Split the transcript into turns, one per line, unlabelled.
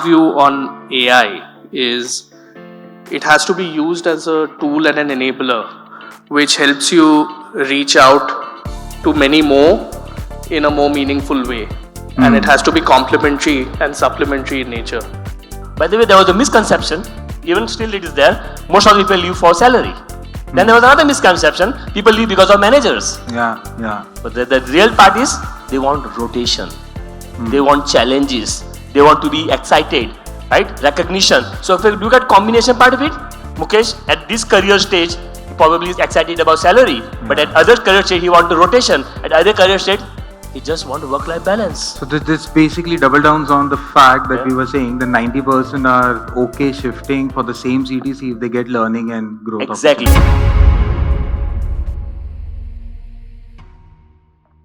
view on AI is it has to be used as a tool and an enabler which helps you reach out to many more in a more meaningful way. And it has to be complementary and supplementary in nature.
By the way, there was a misconception, even still it is there, most of the people leave for salary. Then there was another misconception, people leave because of managers.
Yeah.
But the real part is, they want rotation, they want challenges, they want to be excited, right? Recognition. So if you look at combination part of it, Mukesh at this career stage, he probably is excited about salary, but at other career stage, he wants rotation. At other career stage, he just wants work-life balance.
So this basically double downs on the fact that we were saying that 90% are okay shifting for the same CTC if they get learning and growth.
Exactly.